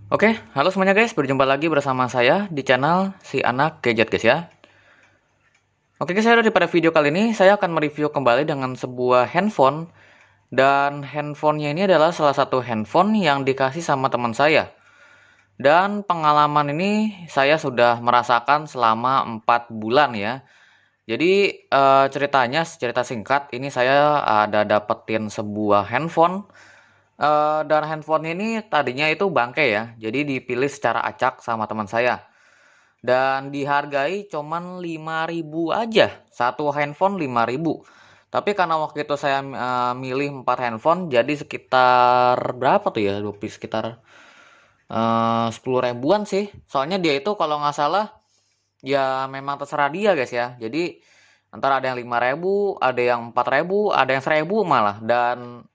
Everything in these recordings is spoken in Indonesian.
Oke, halo semuanya guys, berjumpa lagi bersama saya di channel Si Anak Gadget guys ya. Oke guys, pada video kali ini saya akan mereview kembali dengan sebuah handphone. Dan handphonenya ini adalah salah satu handphone yang dikasih sama teman saya. Dan pengalaman ini saya sudah merasakan selama 4 bulan ya. Jadi ceritanya, cerita singkat, ini saya ada dapetin sebuah handphone. Dan handphone ini tadinya itu bangke ya, jadi dipilih secara acak sama teman saya. Dan dihargai cuman 5.000 aja, satu handphone 5.000. Tapi karena waktu itu saya milih 4 handphone, jadi sekitar berapa tuh ya, sekitar 10 ribuan sih. Soalnya dia itu kalau nggak salah ya memang terserah dia guys ya. Jadi antara ada yang 5.000, ada yang 4.000, ada yang 1.000 malah. Dan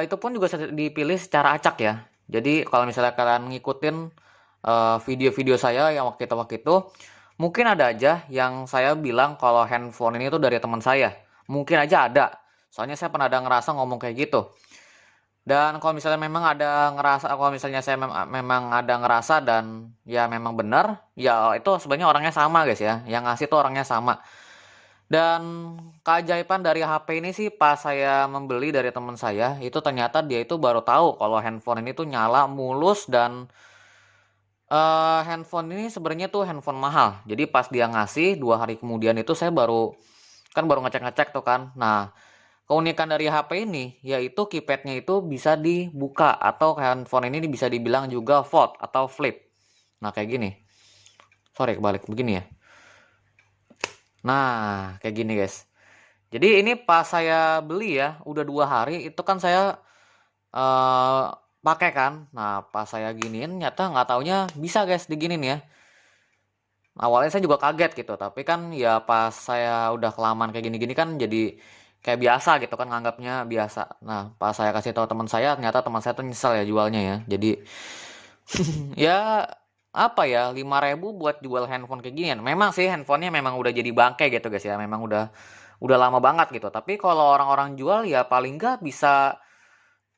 itu pun juga dipilih secara acak ya. Jadi kalau misalnya kalian ngikutin video-video saya yang waktu itu, mungkin ada aja yang saya bilang kalau handphone ini tuh dari teman saya. Mungkin aja ada. Soalnya saya pernah ada ngerasa ngomong kayak gitu. Dan kalau misalnya memang ada ngerasa, kalau misalnya saya memang ada ngerasa dan ya memang benar, ya itu sebenarnya orangnya sama guys ya. Yang ngasih tuh orangnya sama. Dan keajaiban dari HP ini sih pas saya membeli dari teman saya, itu ternyata dia itu baru tahu kalau handphone ini tuh nyala mulus. Dan handphone ini sebenarnya tuh handphone mahal. Jadi pas dia ngasih 2 hari kemudian itu saya baru ngecek-ngecek tuh kan. Nah, keunikan dari HP ini yaitu keypadnya itu bisa dibuka, atau handphone ini bisa dibilang juga fold atau flip. Nah, kayak gini. Sorry, kebalik begini ya. Nah, kayak gini guys. Jadi ini pas saya beli ya, udah 2 hari itu kan saya eh pakai kan. Nah, pas saya giniin, nyata nggak taunya bisa guys diginin ya. Awalnya saya juga kaget gitu, tapi kan ya pas saya udah kelamaan kayak gini-gini kan jadi kayak biasa gitu kan, nganggapnya biasa. Nah, pas saya kasih tahu teman saya, ternyata teman saya tuh nyesel ya jualnya ya. Jadi ya apa ya, 5.000 buat jual handphone kayak ginian. Memang sih handphonenya memang udah jadi bangke gitu guys ya. Memang udah lama banget gitu. Tapi kalau orang-orang jual ya paling nggak bisa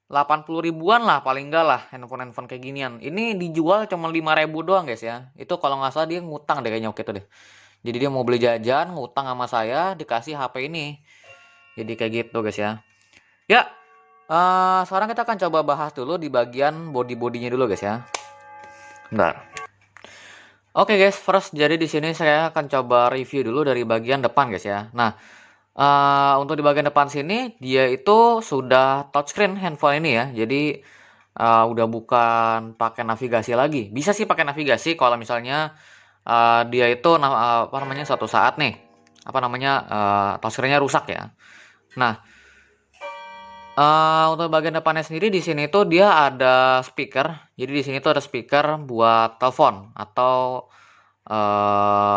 80 ribuan lah paling enggak lah, handphone-handphone kayak ginian. Ini dijual cuma 5.000 doang guys ya. Itu kalau nggak salah dia ngutang deh kayaknya waktu itu deh. Jadi dia mau beli jajan, ngutang sama saya, dikasih HP ini. Jadi kayak gitu guys ya. Ya, sekarang kita akan coba bahas dulu di bagian body-bodinya dulu guys ya. Bentar. Oke guys, first jadi di sini saya akan coba review dulu dari bagian depan guys ya. Nah, untuk di bagian depan sini dia itu sudah touchscreen handphone ini ya. Jadi udah bukan pakai navigasi lagi. Bisa sih pakai navigasi kalau misalnya dia itu apa namanya suatu saat nih apa namanya touchscreen-nya rusak ya. Nah, untuk bagian depannya sendiri di sini tuh dia ada speaker. Jadi di sini tuh ada speaker buat telepon atau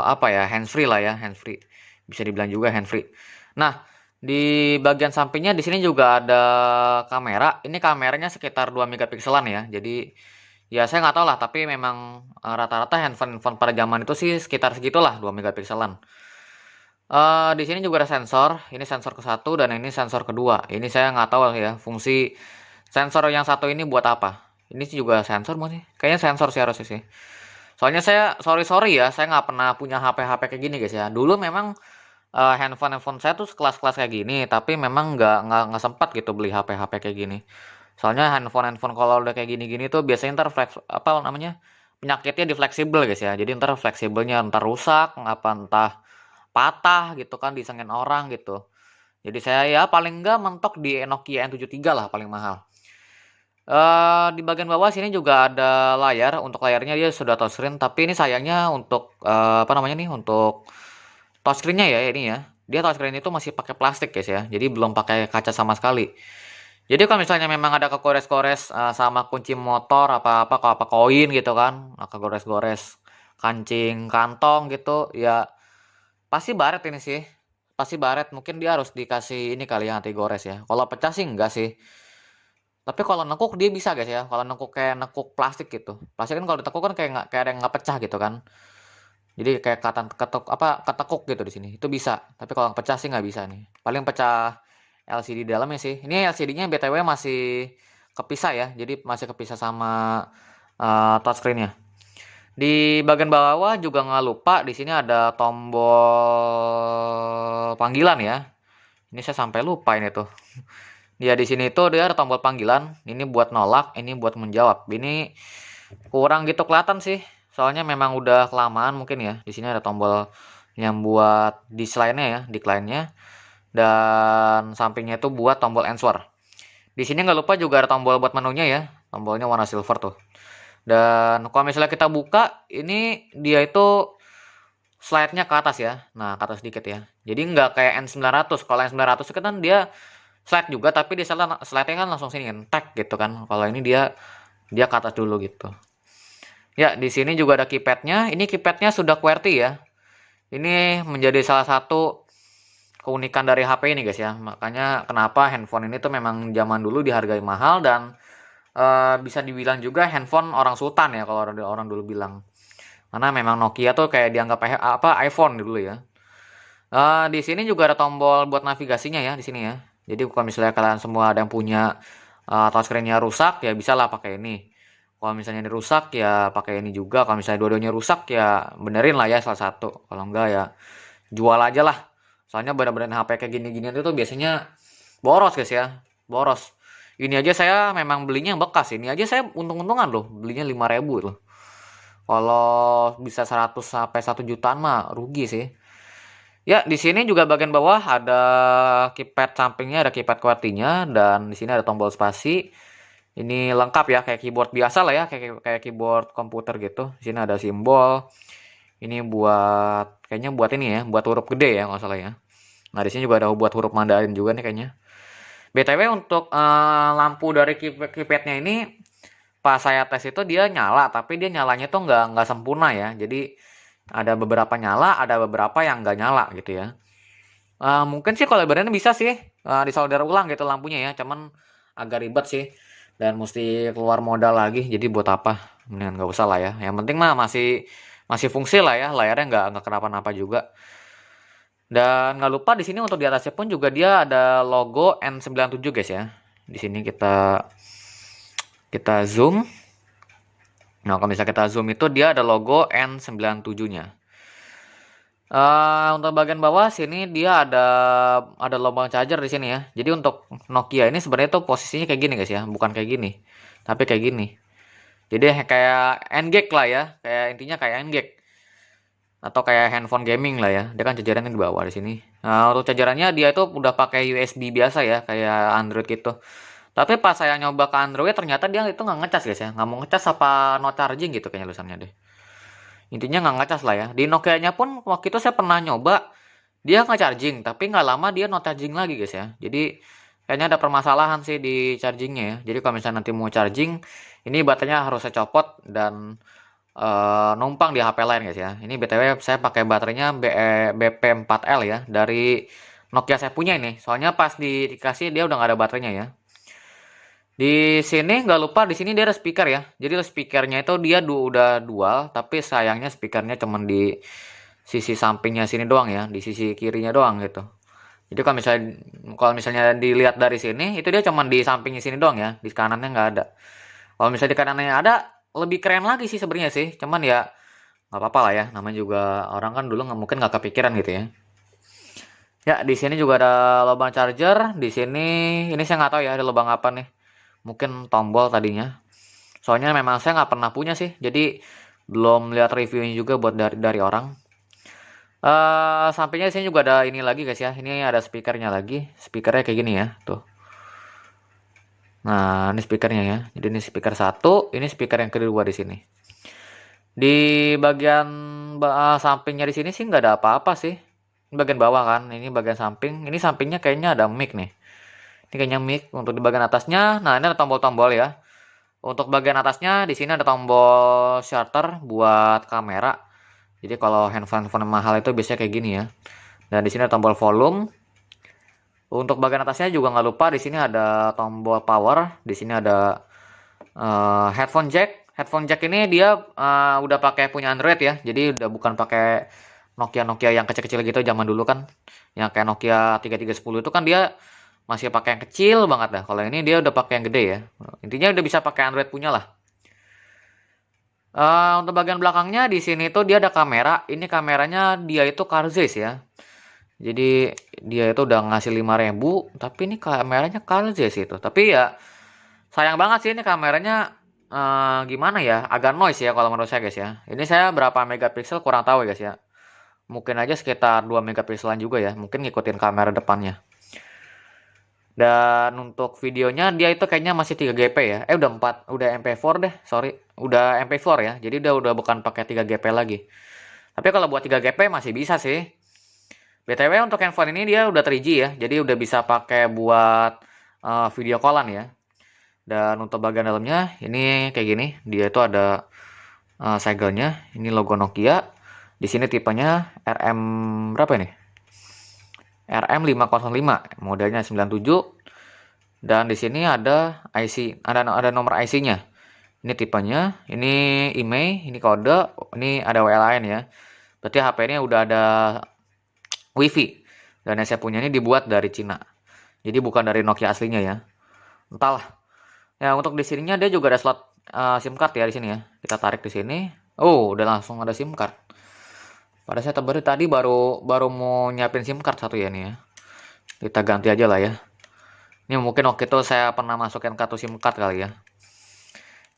apa ya, handsfree lah ya, handsfree. Bisa dibilang juga handsfree. Nah, di bagian sampingnya di sini juga ada kamera. Ini kameranya sekitar 2 megapikselan ya. Jadi ya saya nggak tahu lah, tapi memang rata-rata handphone pada zaman itu sih sekitar segitulah, 2 megapikselan. Di sini juga ada sensor. Ini sensor ke satu dan ini sensor kedua. Ini saya nggak tahu ya fungsi sensor yang satu ini buat apa. Ini sih juga sensor mungkin. Kayaknya sensor sih harusnya sih. Soalnya saya sorry ya, saya nggak pernah punya HP-HP kayak gini guys ya. Dulu memang handphone saya tuh sekelas-kelas kayak gini, tapi memang nggak sempat gitu beli HP-HP kayak gini. Soalnya handphone kalau udah kayak gini-gini tuh biasanya ntar apa namanya, penyakitnya di fleksibel guys ya. Jadi ntar fleksibelnya ntar rusak, apa entah patah gitu kan, disengin orang gitu. Jadi saya ya paling nggak mentok di Nokia N73 lah paling mahal. Di bagian bawah sini juga ada layar. Untuk layarnya dia sudah touchscreen, tapi ini sayangnya untuk apa namanya nih, untuk touchscreen-nya ya ini ya. Dia touchscreen itu masih pakai plastik guys ya. Jadi belum pakai kaca sama sekali. Jadi kalau misalnya memang ada kegores-gores sama kunci motor apa-apa, kalau apa koin gitu kan, kegores-gores kancing kantong gitu, ya pasti baret ini sih. Pasti baret. Mungkin dia harus dikasih ini kali ya, anti gores ya. Kalau pecah sih enggak sih. Tapi kalau nekuk dia bisa guys ya. Kalau nekuk kayak nekuk plastik gitu. Plastik kan kalau ditekuk kan kayak nggak, kayak ada yang nggak pecah gitu kan. Jadi kayak ketuk apa, ketekuk gitu di sini. Itu bisa. Tapi kalau pecah sih nggak bisa nih. Paling pecah LCD dalamnya sih. Ini LCD-nya BTW masih kepisah ya. Jadi masih kepisah sama touchscreen-nya. Di bagian bawah juga nggak lupa di sini ada tombol panggilan ya. Ini saya sampai lupa ini tuh. Dia di sini tuh dia ada tombol panggilan. Ini buat nolak, ini buat menjawab. Ini kurang gitu kelihatan sih. Soalnya memang udah kelamaan mungkin ya. Di sini ada tombol yang buat di lainnya ya, di lainnya. Dan sampingnya itu buat tombol answer. Di sini nggak lupa juga ada tombol buat menunya ya. Tombolnya warna silver tuh. Dan kalau misalnya kita buka, ini dia itu slide-nya ke atas ya. Nah, ke atas dikit ya. Jadi nggak kayak N900. Kalau N900 itu kan dia slide juga, tapi di slide-nya kan langsung sini tag gitu kan. Kalau ini dia ke atas dulu gitu. Ya, di sini juga ada keypad-nya. Ini keypad-nya sudah QWERTY ya. Ini menjadi salah satu keunikan dari HP ini guys ya. Makanya kenapa handphone ini tuh memang zaman dulu dihargai mahal dan bisa dibilang juga handphone orang sultan ya kalau orang dulu bilang. Karena memang Nokia tuh kayak dianggap iPhone dulu ya. Di sini juga ada tombol buat navigasinya ya di sini ya. Jadi kalau misalnya kalian semua ada yang punya touchscreen-nya rusak ya bisa lah pakai ini. Kalau misalnya ini rusak ya pakai ini juga. Kalau misalnya dua-duanya rusak ya benerin lah ya salah satu. Kalau enggak ya jual aja lah. Soalnya bener-bener HP kayak gini-ginian itu biasanya boros guys ya. Boros. Ini aja saya memang belinya yang bekas. Ini aja saya untung-untungan loh. Belinya 5.000 loh. Kalau bisa 100 sampai 1 jutaan mah rugi sih. Ya, di sini juga bagian bawah ada keypad sampingnya, ada keypad QWERTY-nya dan di sini ada tombol spasi. Ini lengkap ya kayak keyboard biasa lah ya, kayak keyboard komputer gitu. Di sini ada simbol. Ini buat kayaknya buat ini ya, buat huruf gede ya nggak salah ya. Nah, di sini juga ada buat huruf Mandarin juga nih kayaknya. BTW untuk lampu dari keypadnya ini pas saya tes itu dia nyala, tapi dia nyalanya tuh nggak sempurna ya. Jadi ada beberapa nyala, ada beberapa yang nggak nyala gitu ya. Mungkin sih kalau lebarannya bisa sih disolder ulang gitu lampunya ya, cuman agak ribet sih dan mesti keluar modal lagi. Jadi buat apa? Mendingan nggak usah lah ya. Yang penting mah masih masih fungsi lah ya, layarnya nggak kenapa-napa juga. Dan nggak lupa di sini untuk di atasnya pun juga dia ada logo N97 guys ya. Di sini kita zoom. Nah, kalau misalnya kita zoom itu dia ada logo N97-nya. Untuk bagian bawah sini dia ada lubang charger di sini ya. Jadi untuk Nokia ini sebenarnya tuh posisinya kayak gini guys ya, bukan kayak gini. Tapi kayak gini. Jadi kayak N-Gag lah ya, kayak intinya kayak N-Gag atau kayak handphone gaming lah ya. Dia kan chargerannya di bawah di sini. Nah, untuk chargerannya dia itu udah pakai USB biasa ya, kayak Android gitu. Tapi pas saya nyoba ke Android ternyata dia itu nggak ngecas guys ya, nggak mau ngecas apa no charging gitu kayaknya tulisannya deh. Intinya nggak ngecas lah ya. Di Nokia-nya pun waktu itu saya pernah nyoba, dia nggak charging, tapi nggak lama dia no charging lagi guys ya. Jadi kayaknya ada permasalahan sih di chargingnya ya. Jadi kalau misalnya nanti mau charging, ini baterainya harus saya copot dan numpang di HP lain guys ya. Ini BTW saya pakai baterainya BP4L ya dari Nokia saya punya ini. Soalnya pas dikasih dia udah nggak ada baterainya ya. Di sini nggak lupa di sini dia ada speaker ya. Jadi speakernya itu dia udah dual, tapi sayangnya speakernya cuma di sisi sampingnya sini doang ya, di sisi kirinya doang gitu. Jadi kalau misalnya dilihat dari sini, itu dia cuma di sampingnya sini doang ya, di kanannya nggak ada. Kalau misalnya di kanannya ada, lebih keren lagi sih sebenarnya sih. Cuman ya nggak apa-apa lah ya, namanya juga orang kan dulu nggak mungkin nggak kepikiran gitu ya. Ya di sini juga ada lubang charger. Di sini ini saya nggak tahu ya ada lubang apa nih. Mungkin tombol tadinya. Soalnya memang saya nggak pernah punya sih. Jadi belum lihat reviewnya juga buat dari orang. Sampingnya di sini juga ada ini lagi guys ya. Ini ada speakernya lagi. Speakernya kayak gini ya. Tuh. Nah, ini speakernya ya. Jadi ini speaker satu, ini speaker yang kedua di sini. Di bagian sampingnya di sini sih nggak ada apa-apa sih. Ini bagian bawah kan. Ini bagian samping. Ini sampingnya kayaknya ada mic nih. Ini kayaknya mic untuk di bagian atasnya. Nah, ini ada tombol-tombol ya. Untuk bagian atasnya di sini ada tombol shutter buat kamera. Jadi kalau handphone mahal itu biasanya kayak gini ya. Dan di sini ada tombol volume. Untuk bagian atasnya juga nggak lupa di sini ada tombol power. Di sini ada headphone jack. Headphone jack ini dia udah pakai punya Android ya. Jadi udah bukan pakai Nokia yang kecil-kecil gitu zaman dulu kan. Yang kayak Nokia 3310 itu kan dia masih pakai yang kecil banget dah. Kalau ini dia udah pakai yang gede ya. Intinya udah bisa pakai Android punya lah. Untuk bagian belakangnya di sini tuh dia ada kamera. Ini kameranya dia itu Carzeis ya. Jadi dia itu udah ngasih 5.000, tapi ini kameranya Carzeis itu. Tapi ya sayang banget sih ini kameranya, gimana ya, agak noise ya kalau menurut saya guys ya. Ini saya berapa megapiksel kurang tahu ya guys ya. Mungkin aja sekitar 2 megapikselan juga ya. Mungkin ngikutin kamera depannya. Dan untuk videonya dia itu kayaknya masih 3GP ya. Udah 4, udah MP4 deh, sorry. Udah MP4 ya. Jadi udah bukan pakai 3GP lagi. Tapi kalau buat 3GP masih bisa sih. BTW untuk handphone ini dia udah 3G ya. Jadi udah bisa pakai buat video callan ya. Dan untuk bagian dalamnya ini kayak gini. Dia itu ada segelnya. Ini logo Nokia. Di sini tipenya RM berapa ini? RM505, modelnya 97. Dan di sini ada IC, ada nomor IC-nya. Ini tipenya, ini IMEI, ini kode, ini ada WLAN ya. Berarti HP ini udah ada WiFi. Dan yang saya punya ini dibuat dari Cina. Jadi bukan dari Nokia aslinya ya. Entahlah. Ya, untuk di sininya dia juga ada slot SIM card ya di sini ya. Kita tarik di sini. Oh, udah langsung ada SIM card. Pada saya tadi baru mau nyiapin SIM card satu ya nih ya. Kita ganti aja lah ya. Ini mungkin waktu itu saya pernah masukin kartu SIM card kali ya.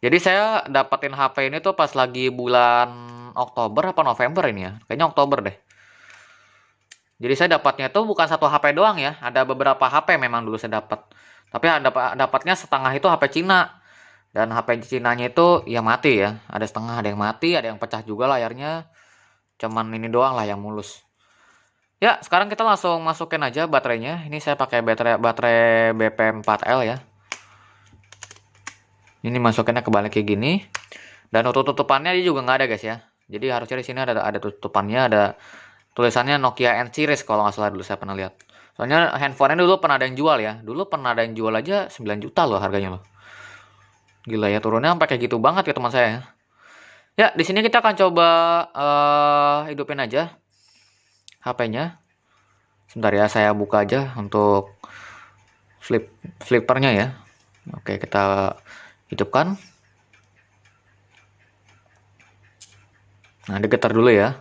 Jadi saya dapetin HP ini tuh pas lagi bulan Oktober apa November ini ya. Kayaknya Oktober deh. Jadi saya dapatnya tuh bukan satu HP doang ya. Ada beberapa HP memang dulu saya dapat. Tapi dapatnya setengah itu HP Cina. Dan HP Cinanya itu ya mati ya. Ada setengah, ada yang mati, ada yang pecah juga layarnya. Cuman ini doang lah yang mulus. Ya, sekarang kita langsung masukin aja baterainya. Ini saya pakai baterai BP4L ya. Ini masukinnya kebalik kayak gini. Dan untuk tutupannya dia juga nggak ada guys ya. Jadi harusnya di sini ada tutupannya, ada tulisannya Nokia N series kalau nggak salah dulu saya pernah lihat. Soalnya handphone-nya dulu pernah ada yang jual ya. Dulu pernah ada yang jual aja 9 juta loh harganya loh. Gila ya, turunnya sampai kayak gitu banget ya teman saya ya. Ya, di sini kita akan coba hidupin aja HP-nya. Sebentar ya, saya buka aja untuk flippernya ya. Oke, kita hidupkan. Nah, digetar dulu ya.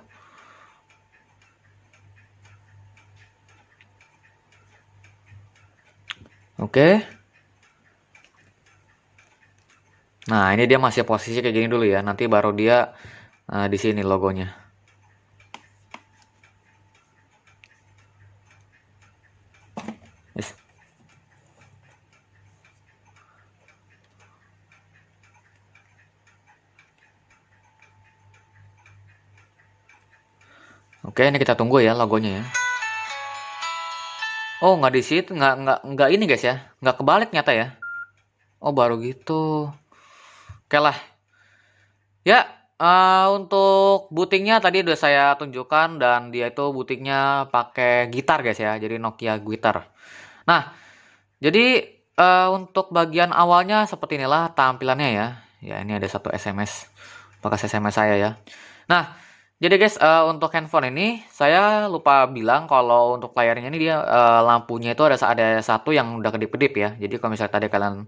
Oke. Nah, ini dia masih posisi kayak gini dulu ya. Nanti baru dia di sini logonya. Yes. Oke, ini kita tunggu ya logonya ya. Oh, nggak di situ, nggak ini guys ya. Nggak kebalik nyata ya. Oh, baru gitu. Oke lah. Ya, untuk bootingnya tadi udah saya tunjukkan dan dia itu bootingnya pakai gitar guys ya. Jadi Nokia gitar. Nah, jadi untuk bagian awalnya seperti inilah tampilannya ya. Ya, ini ada satu SMS. Bekas SMS saya ya. Nah, jadi guys, untuk handphone ini saya lupa bilang kalau untuk layarnya ini dia lampunya itu ada satu yang udah kedip-kedip ya. Jadi kalau misalnya tadi kalian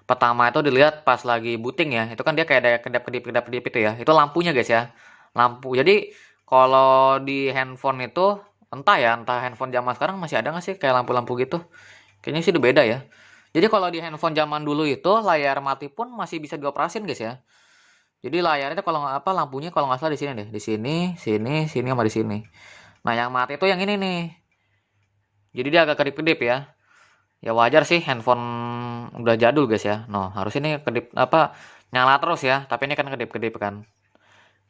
pertama itu dilihat pas lagi booting ya, itu kan dia kayak ada kedip-kedip itu ya. Itu lampunya guys ya. Lampu. Jadi kalau di handphone itu entah handphone zaman sekarang masih ada nggak sih kayak lampu-lampu gitu? Kayaknya sih udah beda ya. Jadi kalau di handphone zaman dulu itu layar mati pun masih bisa dioperasin guys ya. Jadi layarnya kalau nggak apa lampunya kalau nggak salah di sini deh, di sini, sini, sini sama di sini. Nah yang mati itu yang ini nih. Jadi dia agak kedip-kedip ya. Ya wajar sih handphone udah jadul guys ya. No harus ini kedip apa nyala terus ya. Tapi ini kan kedip-kedip kan.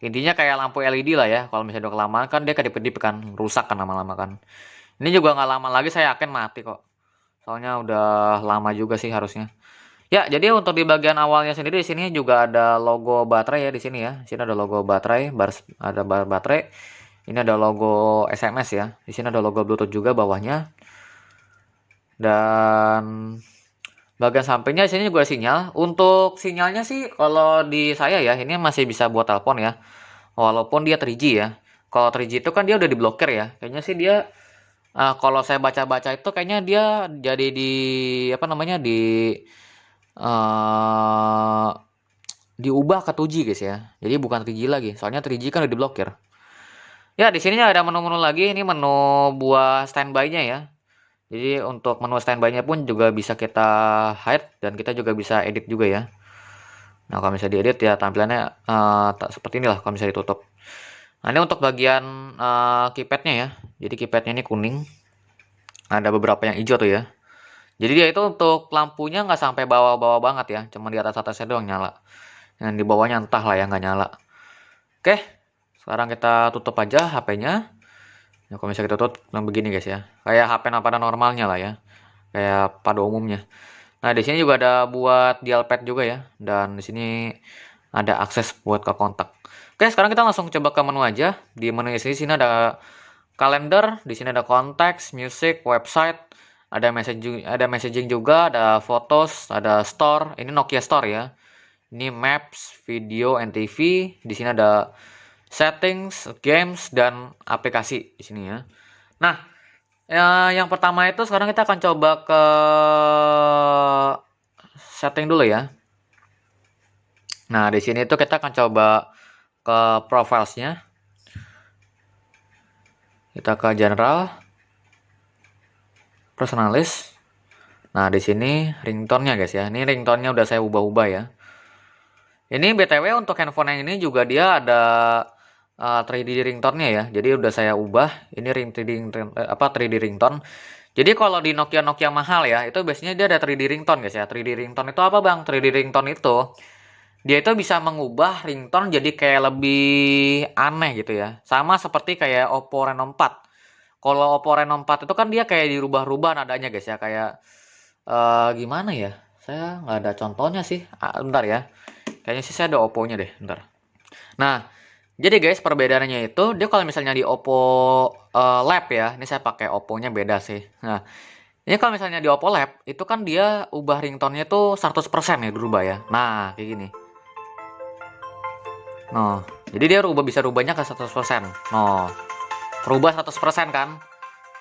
Intinya kayak lampu LED lah ya. Kalau misalnya udah kelamaan kan dia kedip-kedip kan, rusak kan lama-lama kan. Ini juga nggak lama lagi saya yakin mati kok. Soalnya udah lama juga sih harusnya. Ya, jadi untuk di bagian awalnya sendiri di sini juga ada logo baterai ya di sini ya. Di sini ada logo baterai, ada baterai. Ini ada logo SMS ya. Di sini ada logo Bluetooth juga bawahnya. Dan bagian sampingnya di sini juga sinyal. Untuk sinyalnya sih kalau di saya ya ini masih bisa buat telepon ya. Walaupun dia 3G ya. Kalau 3G itu kan dia udah diblokir ya. Kayaknya sih dia Kalau saya baca-baca itu kayaknya dia jadi di apa namanya eh diubah ke 2G guys ya. Jadi bukan 3G lagi. Soalnya 3G kan udah diblokir. Ya, di sini ada menu-menu lagi. Ini menu buat standby-nya ya. Jadi untuk menu standby-nya pun juga bisa kita hide dan kita juga bisa edit juga ya. Nah, kalau misalnya diedit ya tampilannya seperti inilah kalau misalnya ditutup. Nah, ini untuk bagian keypadnya ya. Jadi keypadnya ini kuning. Ada beberapa yang hijau tuh ya. Jadi dia itu untuk lampunya nggak sampai bawah-bawah banget ya. Cuma di atasnya doang nyala. Yang di bawahnya entah lah ya nggak nyala. Oke, sekarang kita tutup aja HP-nya. Ya, kalau misalnya kita tutup begini guys ya. Kayak HP pada normalnya lah ya. Kayak pada umumnya. Nah, di sini juga ada buat dial pad juga ya. Dan di sini ada akses buat ke kontak. Oke, sekarang kita langsung coba ke menu aja. Di menu sini ada kalender, di sini ada konteks, music, website, ada messaging juga, ada photos, ada store. Ini Nokia Store ya. Ini maps, video, and TV. Di sini ada settings, games, dan aplikasi di sini ya. Nah, yang pertama itu sekarang kita akan coba ke setting dulu ya. Nah, di sini itu kita akan coba ke profilesnya. Kita ke general, personalis. Nah, di sini ringtone-nya guys ya. Ini ringtone-nya udah saya ubah-ubah ya. Ini BTW untuk handphone yang ini juga dia ada 3D ringtone-nya ya. Jadi udah saya ubah. Ini 3D ringtone. Jadi kalau di Nokia mahal ya, itu biasanya dia ada 3D ringtone guys ya. 3D ringtone itu apa bang? 3D ringtone itu dia itu bisa mengubah ringtone jadi kayak lebih aneh gitu ya. Sama seperti kayak Oppo Reno 4. Kalau Oppo Reno 4 itu kan dia kayak dirubah-rubah nadanya guys ya. Kayak gimana ya? Saya nggak ada contohnya sih. Bentar ya. Kayaknya sih saya ada Oppo-nya deh. Bentar. Nah, jadi guys perbedaannya itu dia kalau misalnya di Oppo Lab ya. Ini saya pakai Oppo-nya beda sih. Nah, ini kalau misalnya di Oppo Lab itu kan dia ubah ringtone-nya tuh 100% ya dirubah ya. Nah, kayak gini. Nah, jadi dia bisa rubahnya ke 100%. Nah, rubah 100% kan.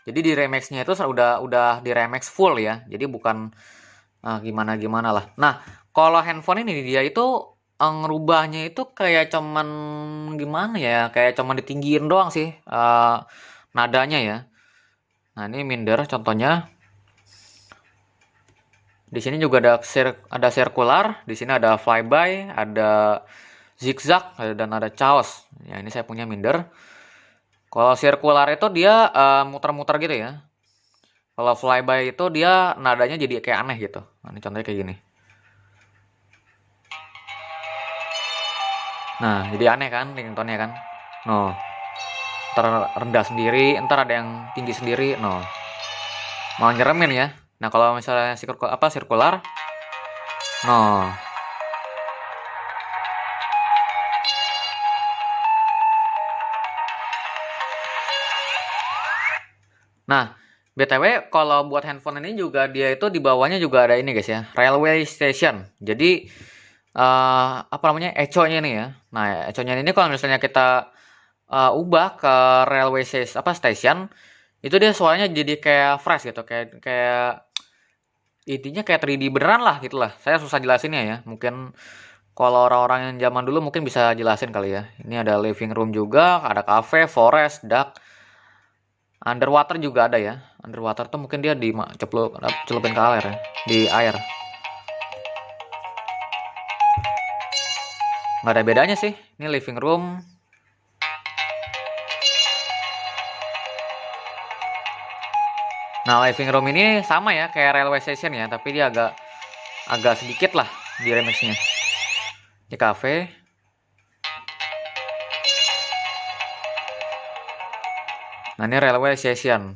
Jadi di remix-nya itu udah di remix full ya. Jadi bukan gimana-gimana lah. Nah, kalau handphone ini dia itu ngerubahnya itu kayak cuman gimana ya? Kayak cuman ditinggiin doang sih nadanya ya. Nah, ini minder contohnya. Di sini juga ada circular, di sini ada flyby, ada zigzag dan ada chaos. Ya, ini saya punya minder. Kalau circular itu dia muter-muter gitu ya. Kalau flyby itu dia nadanya jadi kayak aneh gitu. Nah, ini contohnya kayak gini. Nah, jadi aneh kan ringtone-nya kan. No. Ntar rendah sendiri, ntar ada yang tinggi sendiri. No. Mau nyeremin ya. Nah, kalau misalnya sirkular. No. Nah, BTW kalau buat handphone ini juga dia itu di bawahnya juga ada ini guys ya, railway station. Jadi apa namanya? Echo-nya ini ya. Nah, echo-nya ini kalau misalnya kita ubah ke railway station, itu dia suaranya jadi kayak fresh gitu, kayak kayak intinya kayak 3D beneran lah gitulah. Saya susah jelasinnya ya. Mungkin kalau orang-orang yang zaman dulu mungkin bisa jelasin kali ya. Ini ada living room juga, ada cafe, forest, duck, underwater juga ada ya. Underwater tuh mungkin dia celupin ke air ya, di air. Nggak ada bedanya sih. Ini living room. Nah, living room ini sama ya kayak railway station ya, tapi dia agak agak sedikit lah di remixnya. Ini cafe. Nah, ini railway station.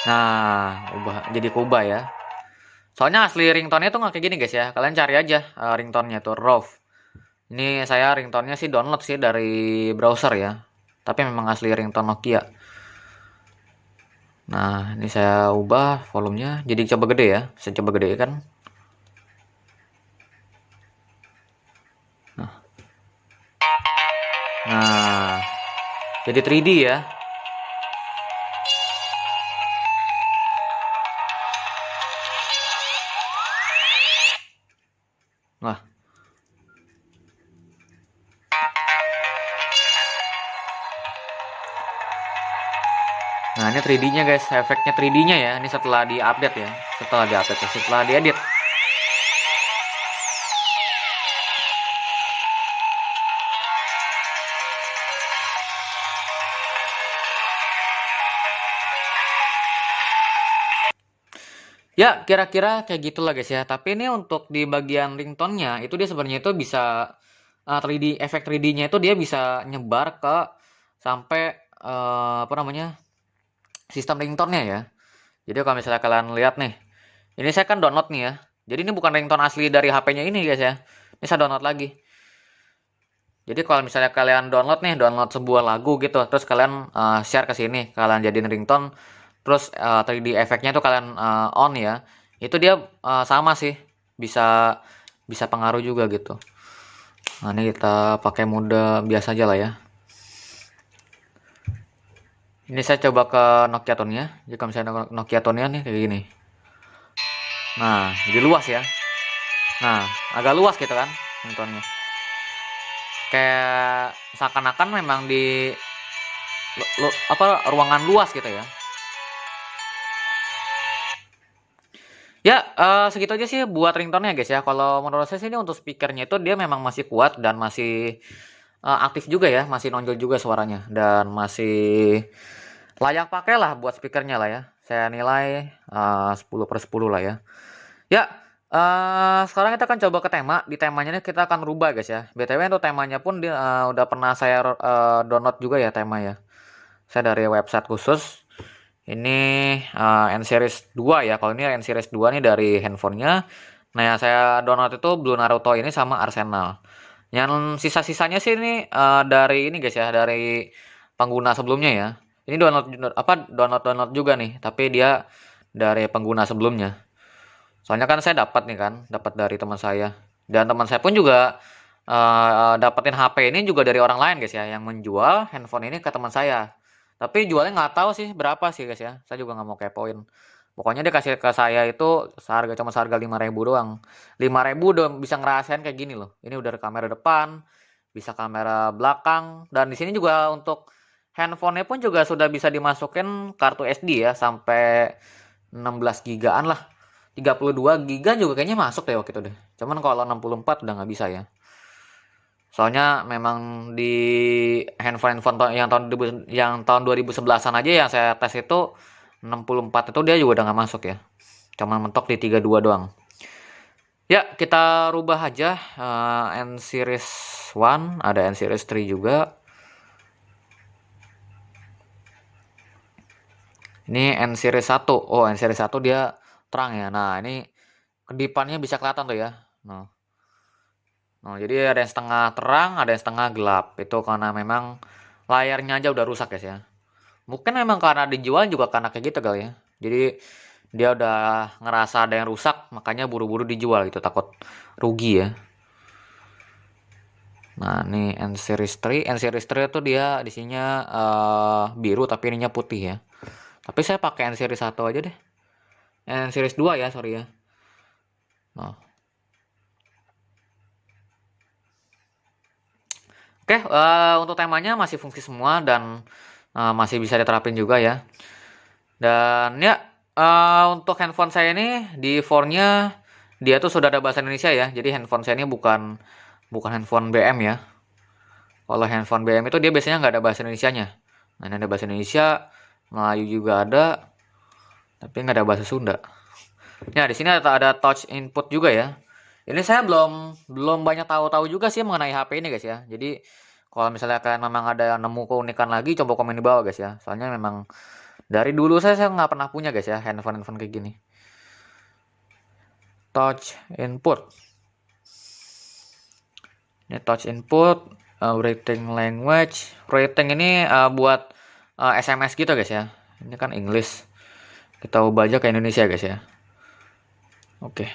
Nah, jadi kubah ya. Soalnya asli ringtone-nya tuh nggak kayak gini guys ya. Kalian cari aja ringtone-nya tuh RAW. Ini saya ringtone-nya sih download sih dari browser ya. Tapi memang asli ringtone Nokia. Nah, ini saya ubah volumenya jadi coba gede ya. Saya coba gede kan. Nah, jadi 3D ya. Nah, ini 3D-nya guys, efeknya 3D-nya ya. Ini setelah di-update ya. Setelah diedit. Ya, kira-kira kayak gitulah guys ya. Tapi ini untuk di bagian ringtone-nya itu dia sebenarnya itu bisa 3D efek 3D-nya itu dia bisa nyebar ke sampai apa namanya? Sistem ringtone-nya ya. Jadi kalau misalnya kalian lihat nih, ini saya kan download nih ya. Jadi ini bukan ringtone asli dari HP-nya ini guys ya. Ini saya download lagi. Jadi kalau misalnya kalian download sebuah lagu gitu, terus kalian share ke sini, kalian jadiin ringtone, terus 3D efeknya tuh kalian on ya, itu dia sama sih, bisa bisa pengaruh juga gitu. Nah ini kita pakai mode biasa aja lah ya. Ini saya coba ke Nokia Tone-nya. Jadi kalau misalnya Nokia Tone-nya nih kayak gini. Nah, jadi luas ya. Nah, agak luas gitu kan ringtone-nya. Kayak seakan-akan memang di ruangan luas gitu ya. Ya, segitu aja sih buat ringtone-nya guys ya. Kalau menurut saya sih ini untuk speakernya itu dia memang masih kuat dan masih aktif juga ya, masih nonjol juga suaranya dan masih layak pakai lah buat speakernya lah ya. Saya nilai 10/10 lah ya. Ya, sekarang kita akan coba ke tema. Di temanya nih kita akan rubah guys ya. BTW untuk temanya pun dia udah pernah saya download juga ya tema ya. Saya dari website khusus. Ini N-Series 2 ya. Kalau ini N-Series 2 nih dari handphonenya. Nah, yang saya download itu Blue Naruto ini sama Arsenal. Yang sisa-sisanya sih ini dari ini guys ya, dari pengguna sebelumnya ya. Ini download juga nih, tapi dia dari pengguna sebelumnya. Soalnya kan saya dapat nih kan, dapat dari teman saya. Dan teman saya pun juga dapetin HP ini juga dari orang lain guys ya, yang menjual handphone ini ke teman saya. Tapi jualnya nggak tahu sih berapa sih guys ya. Saya juga nggak mau kepoin. Pokoknya dia kasih ke saya itu seharga 5.000 doang. 5.000 udah bisa ngerasain kayak gini loh. Ini udah kamera depan, bisa kamera belakang, dan di sini juga untuk handphonenya pun juga sudah bisa dimasukin kartu SD ya sampai 16 gigaan lah. 32 giga juga kayaknya masuk deh waktu itu deh. Cuman kalau 64 udah nggak bisa ya. Soalnya memang di handphone-handphone yang tahun 2011-an aja yang saya tes itu 64 itu dia juga udah nggak masuk ya. Cuman mentok di 32 doang. Ya, kita rubah aja N series 1, ada N series 3 juga. Ini N series 1. Oh, N series 1 dia terang ya. Nah, ini kedipannya bisa kelihatan tuh ya. Nah, jadi ada yang setengah terang, ada yang setengah gelap. Itu karena memang layarnya aja udah rusak guys ya. Mungkin memang karena dijual juga karena kayak gitu kali ya. Jadi dia udah ngerasa ada yang rusak, makanya buru-buru dijual gitu, takut rugi ya. Nah, ini N series 3. N series 3 itu dia di sininya biru tapi ininya putih ya. Tapi saya pakai N series 1 aja deh. N series 2 ya, sorry ya. Nah. Oke, untuk temanya masih fungsi semua dan masih bisa diterapin juga ya. Dan ya, untuk handphone saya ini di phone-nya dia tuh sudah ada bahasa Indonesia ya. Jadi handphone saya ini bukan bukan handphone BM ya. Kalau handphone BM itu dia biasanya nggak ada bahasa Indonesianya. Nah, ini ada bahasa Indonesia, Melayu juga ada, tapi nggak ada bahasa Sunda. Ya, di sini ada touch input juga ya. Ini saya belum belum banyak tahu-tahu juga sih mengenai HP ini guys ya. Jadi kalau misalnya kalian memang ada yang nemu keunikan lagi, coba komen di bawah guys ya. Soalnya memang dari dulu saya nggak pernah punya guys ya handphone kayak gini. Touch input. Ini touch input, rating language. Rating ini buat SMS gitu guys ya. Ini kan English. Kita ubah aja ke Indonesia guys ya. Oke.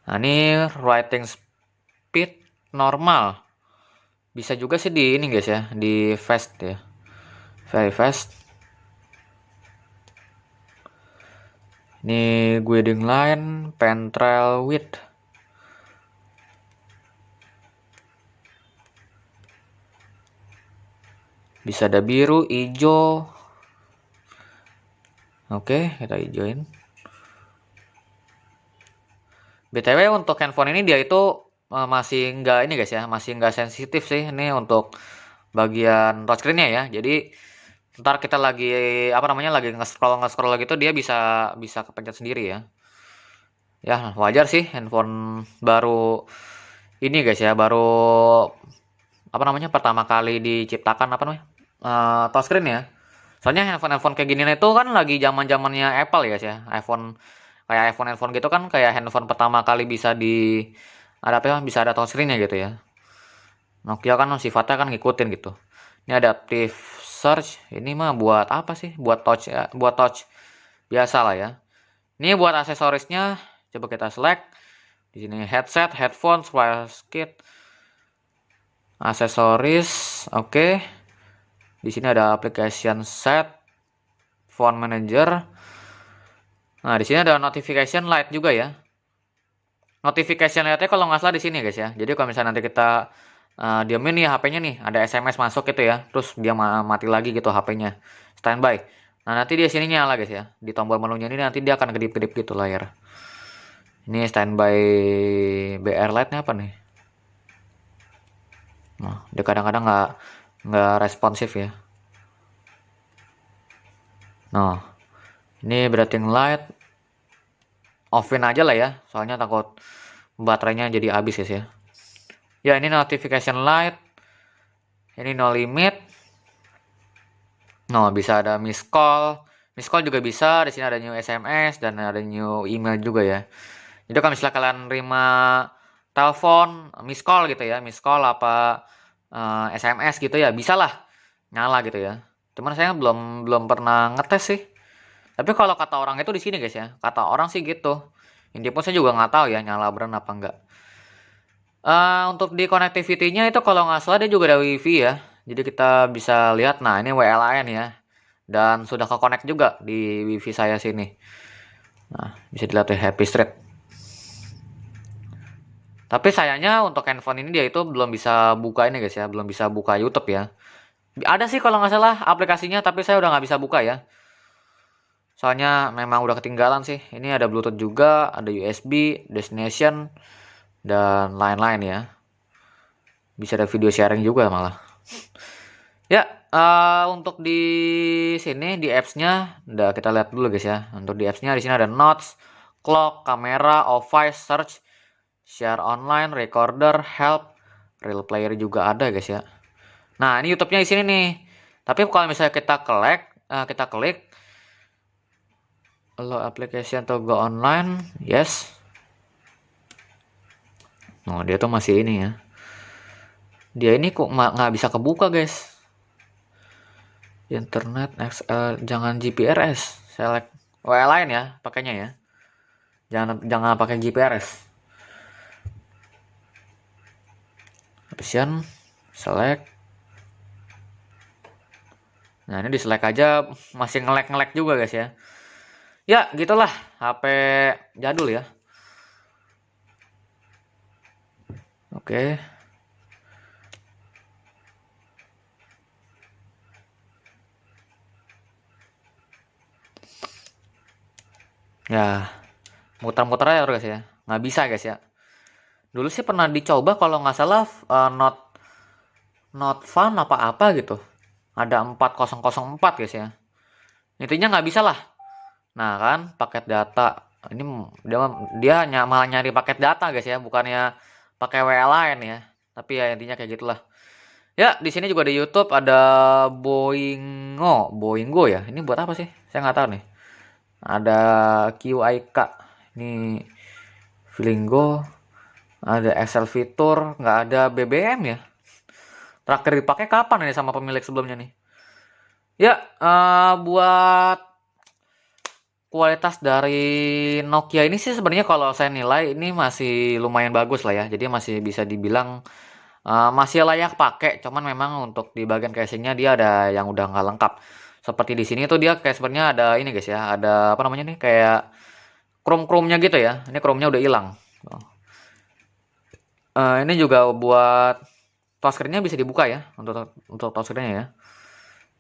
Nah, ini writing speed normal. Bisa juga sih di ini guys ya, di fast ya. Very fast. Ini guiding line, pen trail width. Bisa ada biru, hijau. Oke, kita hijauin. BTW untuk handphone ini dia itu masih nggak ini guys ya, masih nggak sensitif sih ini untuk bagian touchscreen-nya ya. Jadi ntar kita lagi apa namanya lagi nge-scroll gitu dia bisa bisa kepencet sendiri ya. Ya wajar sih handphone baru ini guys ya, baru apa namanya pertama kali diciptakan apa namanya touchscreen ya. Soalnya handphone kayak gini itu kan lagi zaman zamannya Apple ya guys ya. iPhone gitu kan kayak handphone pertama kali bisa di ada apa ya, bisa ada touchscreen-nya gitu ya. Nokia kan sifatnya kan ngikutin gitu. Ini adaptive search. Ini mah buat apa sih? Buat touch ya, buat touch biasa lah ya. Ini buat aksesorisnya. Coba kita select. Di sini headset, headphone, wireless kit, aksesoris. Oke. Di sini ada application set, phone manager. Nah, di sini ada notification light juga ya. Notification lightnya kalau nggak salah di sini guys ya. Jadi kalau misalnya nanti kita diamin nih HP-nya nih, ada SMS masuk gitu ya, terus dia mati lagi gitu HP-nya, standby. Nah nanti dia sini nyala guys ya, di tombol menunya ini nanti dia akan kedip-kedip gitu layar. Ini standby BR light-nya apa nih? Nah dia kadang-kadang nggak responsif ya. Nah ini berarti light, offin aja lah ya, soalnya takut baterainya jadi habis guys ya. Ya ini notification light, ini no limit. No, bisa ada miss call. Miss call juga bisa. Di sini ada new SMS dan ada new email juga ya. Jadi kalau misalnya kalian terima telepon, miss call gitu ya, miss call apa SMS gitu ya, bisa lah nyala gitu ya. Cuman saya belum belum pernah ngetes sih. Tapi kalau kata orang itu di sini guys ya, kata orang sih gitu. Ini pun saya juga nggak tahu ya nyala beneran apa enggak. Untuk di connectivity-nya itu kalau nggak salah dia juga ada WiFi ya. Jadi kita bisa lihat, nah ini WLAN ya. Dan sudah ke connect juga di WiFi saya sini. Nah, bisa dilihat ya Happy Street. Tapi sayangnya untuk handphone ini dia itu belum bisa buka ini guys ya, belum bisa buka YouTube ya. Ada sih kalau nggak salah aplikasinya, tapi saya udah nggak bisa buka ya. Soalnya memang udah ketinggalan sih. Ini ada Bluetooth juga, ada USB, destination, dan lain-lain ya. Bisa ada video sharing juga malah. Ya, untuk di sini di apps-nya, udah kita lihat dulu guys ya. Untuk di apps-nya di sini ada notes, clock, kamera, voice, search, share online, recorder, help, real player juga ada guys ya. Nah ini YouTube-nya di sini nih. Tapi kalau misalnya kita klik, allow application to go online, yes. Oh dia tuh masih ini ya. Dia ini kok nggak bisa kebuka guys. Internet XL, jangan GPRS, select lain ya pakainya ya. Jangan pakai GPRS. Option, select. Nah ini di select aja masih ngelek juga guys ya. Ya gitulah HP jadul ya. Oke. Ya muter-muter aja guys ya. Nggak bisa guys ya. Dulu sih pernah dicoba kalau nggak salah not fun apa-apa gitu. Ada 4004 guys ya. Intinya nggak bisa lah. Nah kan paket data. Ini dia dia malah nyari paket data guys ya, bukannya pakai WA lain ya. Tapi ya intinya kayak gitulah. Ya, di sini juga di YouTube ada Boingo ya. Ini buat apa sih? Saya nggak tahu nih. Ada QIK. Ini Flingo. Ada Excel fitur, nggak ada BBM ya. Terakhir dipakai kapan ini sama pemilik sebelumnya nih? Ya, buat kualitas dari Nokia ini sih sebenarnya kalau saya nilai ini masih lumayan bagus lah ya. Jadi masih bisa dibilang masih layak pakai. Cuman memang untuk di bagian casingnya dia ada yang udah nggak lengkap. Seperti di sini tuh dia kayak sebenarnya ada ini guys ya. Ada apa namanya nih kayak chrome-nya gitu ya. Ini chrome-nya udah hilang. Ini juga buat touchscreen-nya bisa dibuka ya untuk touchscreen-nya ya.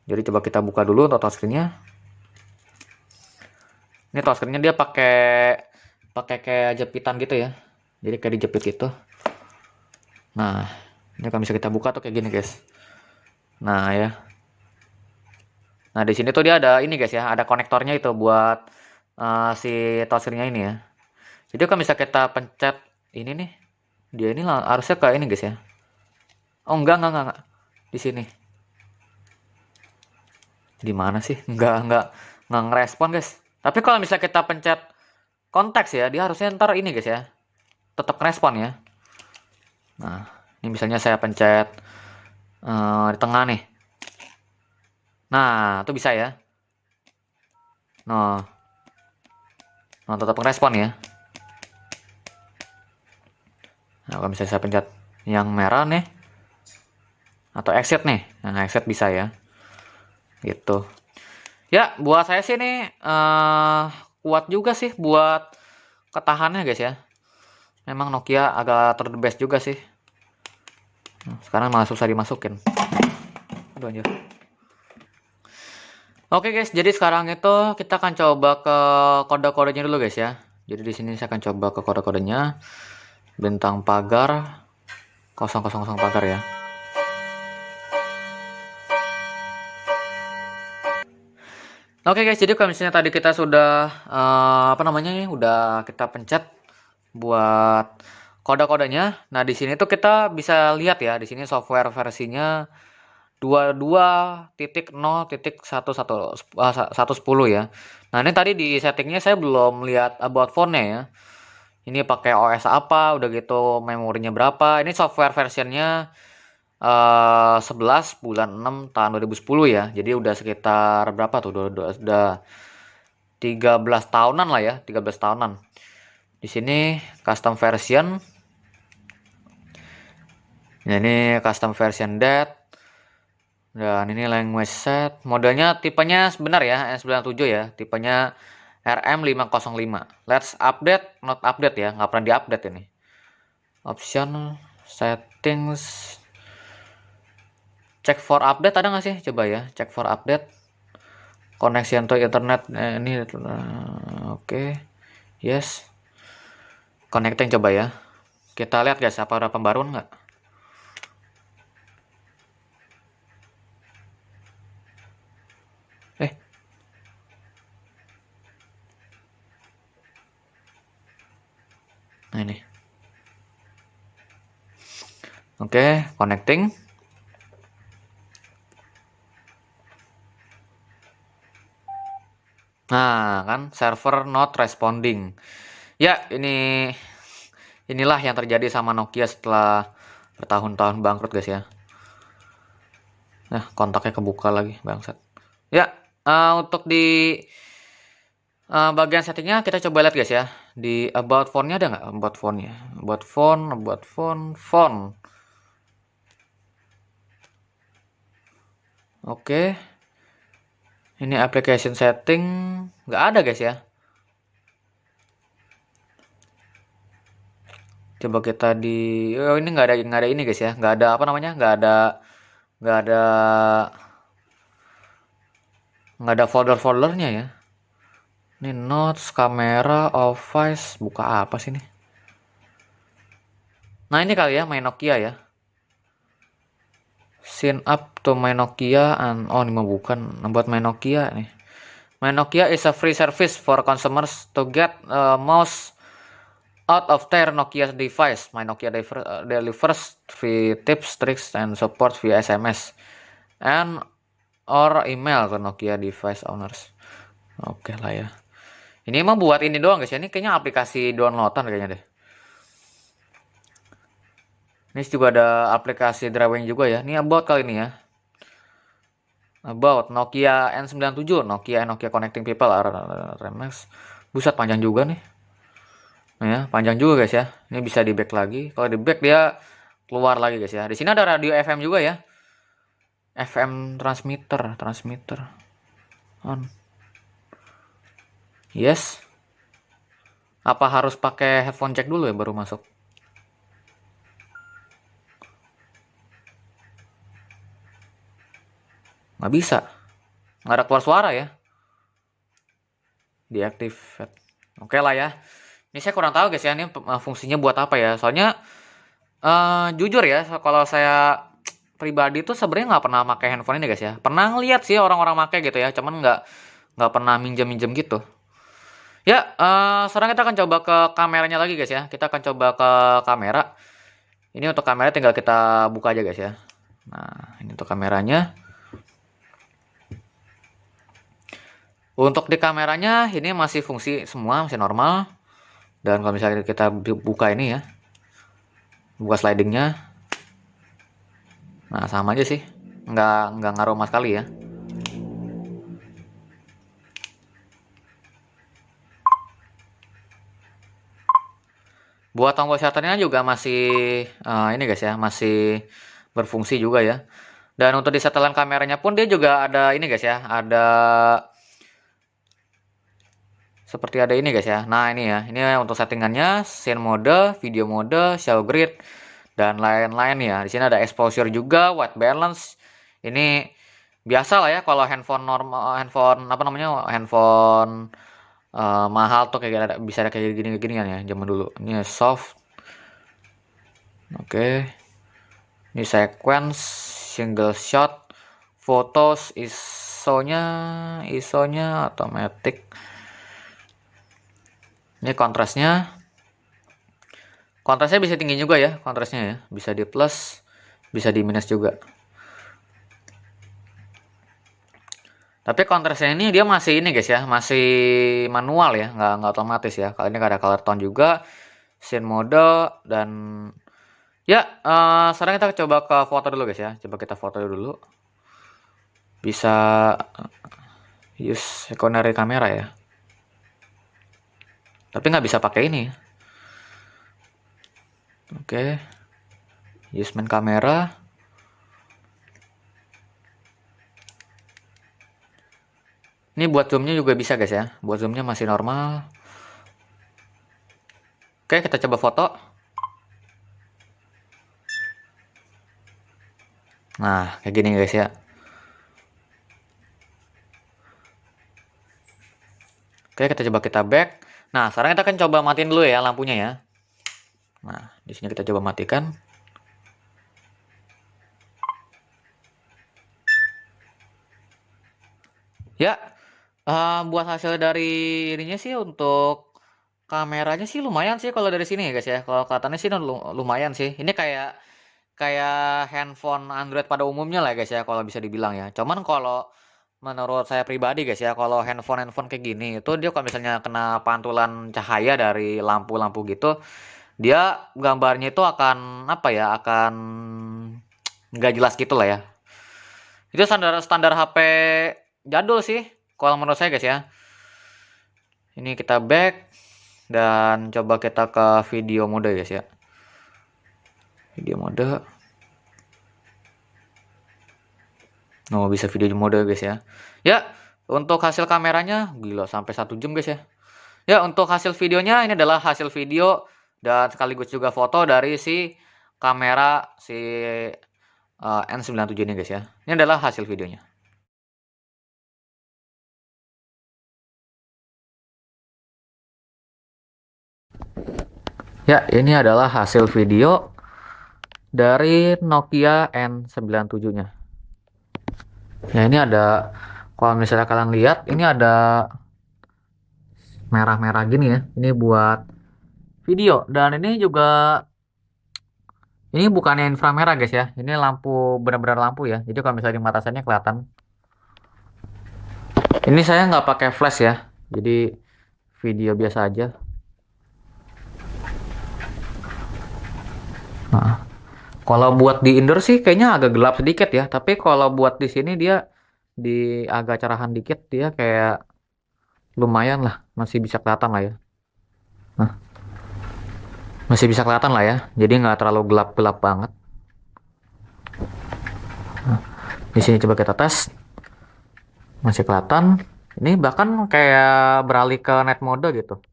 Jadi coba kita buka dulu untuk touchscreen-nya. Ini touchscreen-nya dia pakai kayak jepitan gitu ya. Jadi kayak dijepit gitu. Nah, ini kalau bisa kita buka tuh kayak gini, guys. Nah, ya. Nah, di sini tuh dia ada ini, guys ya, ada konektornya itu buat si touchscreen-nya ini ya. Jadi kalau bisa kita pencet ini nih, dia ini harusnya kayak ini, guys ya. Oh, enggak. Di sini. Di mana sih? Enggak ngerespon, guys. Tapi kalau bisa kita pencet konteks ya, dia harusnya ntar ini, guys ya. Tetap respon ya. Nah, ini misalnya saya pencet di tengah nih. Nah, itu bisa ya. Nah, tetap respon ya. Nah, kalau misalnya saya pencet yang merah nih, atau exit nih, nah exit bisa ya. Gitu. Ya, buat saya sih ini kuat juga sih buat ketahannya, guys ya. Memang Nokia agak ter the best juga sih. Nah, sekarang malah susah dimasukin. Aduh anjir. Oke guys, jadi sekarang itu kita akan coba ke kode-kodenya dulu guys ya. Jadi di sini saya akan coba ke kode-kodenya. Bintang pagar 000 pagar ya. Oke guys, jadi kalau misalnya tadi kita sudah udah kita pencet buat kode-kodenya. Nah, di sini tuh kita bisa lihat ya, di sini software versinya 22.0.110 ya. Nah, ini tadi di settingnya saya belum lihat about phone-nya ya. Ini pakai OS apa, udah gitu memorinya berapa. Ini software versionnya 11 bulan 6 tahun 2010 ya. Jadi udah sekitar berapa tuh? Udah 13 tahunan lah ya, 13 tahunan. Di sini custom version. Nah, ini custom version dat. Dan ini language set. Modelnya tipenya sebenar ya, N97 ya. Tipenya RM505. Let's update, not update ya. Nggak pernah diupdate ini. Option, settings. Check for update ada nggak sih? Coba ya, check for update. Connection to internet. Ini oke. Yes. Connecting coba ya. Kita lihat guys, apa ada pembaruan nggak? Nah ini. Oke, connecting. Nah, kan server not responding. Ya, inilah yang terjadi sama Nokia setelah bertahun-tahun bangkrut, guys ya. Nah, kontaknya kebuka lagi, bangsat. Ya, untuk di bagian settingnya kita coba lihat, guys ya. Di about phone-nya ada nggak? About phone-nya. About phone. Oke. Ini application setting nggak ada, guys ya. Coba kita ini nggak ada ini guys ya, nggak ada apa namanya, nggak ada folder-foldernya ya. Ini notes, kamera, office, buka apa sih nih? Nah ini kali ya, main Nokia ya. Sign up to my Nokia and oh ini mah bukan buat main Nokia nih. My Nokia is a free service for consumers to get mouse out of their Nokia device. My Nokia delivers free tips, tricks, and support via SMS and or email ke Nokia device owners. Oke lah ya. Ini emang buat ini doang guys ya. Ini kayaknya aplikasi downloadan kayaknya deh. Ini juga ada aplikasi drawing juga ya. Ini about kali ini ya. About Nokia N97, Nokia Connecting People RMX. Buset panjang juga nih. Nah ya, panjang juga guys ya. Ini bisa di back lagi. Kalau di back dia keluar lagi guys ya. Di sini ada radio FM juga ya. FM transmitter on. Yes. Apa harus pakai headphone jack dulu ya baru masuk? Nggak bisa. Nggak ada keluar suara ya. Deactivate. Oke lah ya. Ini saya kurang tahu guys ya, ini fungsinya buat apa ya. Soalnya jujur ya, kalau saya pribadi tuh sebenarnya nggak pernah pakai handphone ini guys ya. Pernah ngeliat sih orang-orang pakai gitu ya, cuman nggak pernah minjem-minjem gitu. Ya, sekarang kita akan coba ke kameranya lagi guys ya. Kita akan coba ke kamera. Ini untuk kamera tinggal kita buka aja guys ya. Nah, ini untuk kameranya. Untuk di kameranya ini masih fungsi semua, masih normal. Dan kalau misalnya kita buka ini ya, buka slidingnya, nah sama aja sih, nggak ngaruh sama sekali ya. Buat tombol shutternya juga masih ini guys ya, masih berfungsi juga ya. Dan untuk di setelan kameranya pun dia juga ada ini guys ya, ada seperti ada ini guys ya. Nah ini ya, ini untuk settingannya, scene mode, video mode, show grid, dan lain-lain ya. Di sini ada exposure juga, white balance. Ini biasa lah ya kalau handphone normal, handphone apa namanya, handphone mahal tuh kayak bisa ada kayak gini-gini kan ya zaman dulu. Ini soft. Oke. Ini sequence, single shot, photos, ISO-nya automatic. Ini kontrasnya bisa tinggi juga ya, kontrasnya ya, bisa di plus, bisa di minus juga. Tapi kontrasnya ini dia masih ini guys ya, masih manual ya, nggak otomatis ya. Kali ini ada color tone juga, scene mode, dan ya sekarang kita coba ke foto dulu guys ya. Coba kita foto dulu. Bisa use secondary kamera ya. Tapi nggak bisa pakai ini. Oke, use main kamera. Ini buat zoomnya juga bisa guys ya. Buat zoomnya masih normal. Oke, kita coba foto. Nah, kayak gini guys ya. Oke, kita back. Nah, sekarang kita akan coba matiin dulu ya lampunya ya. Nah, di sini kita coba matikan. Ya, buat hasil dari ininya sih untuk kameranya sih lumayan sih kalau dari sini ya guys ya. Kalau katanya sih lumayan sih. Ini kayak handphone Android pada umumnya lah guys ya kalau bisa dibilang ya. Cuman kalau menurut saya pribadi guys ya, kalau handphone kayak gini itu dia kalau misalnya kena pantulan cahaya dari lampu-lampu gitu, dia gambarnya itu akan apa ya, akan nggak jelas gitu lah ya. Itu standar standar HP jadul sih kalau menurut saya guys ya. Ini kita back dan coba kita ke video mode guys ya. Video mode. Oh, bisa video mode guys ya. Ya, untuk hasil kameranya gila sampai 1 jam guys ya. Ya, untuk hasil videonya ini adalah hasil video dan sekaligus juga foto dari si kamera si N97 ini guys ya. Ini adalah hasil videonya. Ya, ini adalah hasil video dari Nokia N97-nya. Ya, ini ada, kalau misalnya kalian lihat, ini ada merah-merah gini ya. Ini buat video dan ini juga ini bukannya inframerah guys ya. Ini lampu, benar-benar lampu ya. Jadi kalau misalnya di mata saya kelihatan. Ini saya nggak pakai flash ya. Jadi video biasa aja. Nah, kalau buat di indoor sih kayaknya agak gelap sedikit ya. Tapi kalau buat di sini dia di agak cerahan dikit, dia kayak lumayan lah, masih bisa kelihatan lah ya. Nah, masih bisa kelihatan lah ya. Jadi nggak terlalu gelap-gelap banget. Nah, di sini coba kita tes. Masih kelihatan. Ini bahkan kayak beralih ke night mode gitu.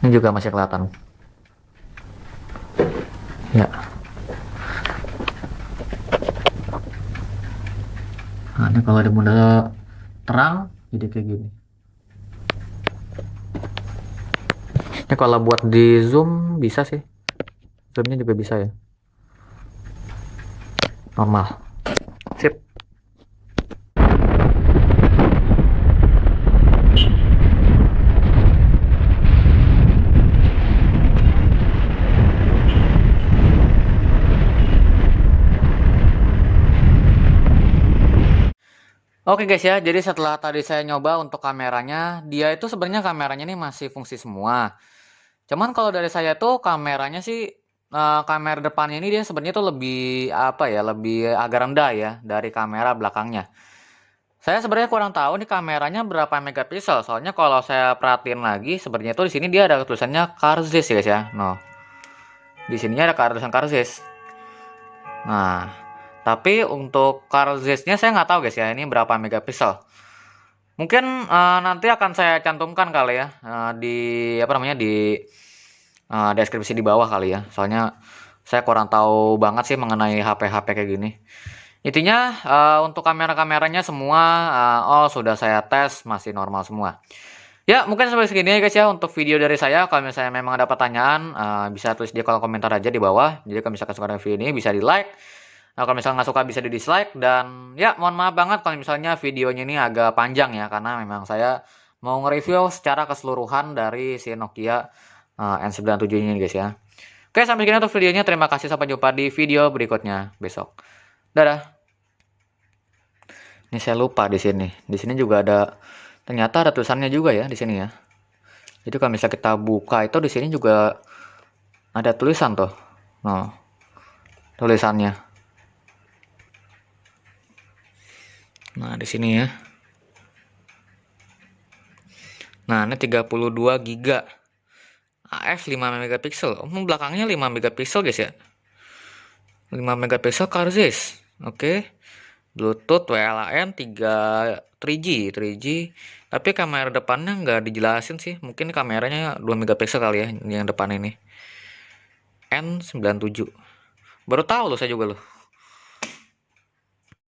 Ini juga masih kelihatan. Ya. Nah, ini kalau di mode terang Jadi kayak gini. Ini kalau buat di zoom bisa sih. Zoomnya juga bisa ya. Normal. Sip. Oke guys ya, jadi setelah tadi saya nyoba untuk kameranya, dia itu sebenarnya kameranya ini masih fungsi semua. Cuman kalau dari saya tuh kameranya sih, kamera depannya ini dia sebenarnya tuh lebih apa ya, lebih agak rendah ya dari kamera belakangnya. Saya sebenarnya kurang tahu nih kameranya berapa megapiksel. Soalnya kalau saya perhatiin lagi, sebenarnya tuh di sini dia ada tulisannya Carzys ya guys ya. Nah, di sininya ada tulisan Carzys. Nah, tapi untuk Carzys-nya saya nggak tahu guys ya, ini berapa megapiksel. Mungkin nanti akan saya cantumkan kali ya di apa namanya di deskripsi di bawah kali ya. Soalnya saya kurang tahu banget sih mengenai HP-HP kayak gini. Intinya untuk kamera-kameranya semua oh sudah saya tes masih normal semua. Ya mungkin sampai segini ya guys ya untuk video dari saya. Kalau misalnya memang ada pertanyaan bisa tulis di kolom komentar aja di bawah. Jadi kalau misalkan suka dengan video ini bisa di like. Nah, kalau misalnya nggak suka bisa di dislike. Dan ya mohon maaf banget kalau misalnya videonya ini agak panjang ya. Karena memang saya mau nge-review secara keseluruhan dari si Nokia N97 ini guys ya. Oke sampai segini untuk videonya. Terima kasih sampai jumpa di video berikutnya besok. Dadah. Ini saya lupa di sini. Di sini juga ada ternyata ada tulisannya juga ya di sini ya. Jadi kalau misalnya kita buka itu di sini juga ada tulisan tuh. Nah, tulisannya. Nah, di sini ya. Nah, ini 32 GB. AF 5 megapiksel. Oh, belakangnya 5 megapiksel guys ya. 5 megapiksel Carzys. Oke. Bluetooth WLAN 3G. Tapi kamera depannya nggak dijelasin sih. Mungkin kameranya 2 megapiksel kali ya yang depan ini. N97. Baru tahu loh saya juga loh.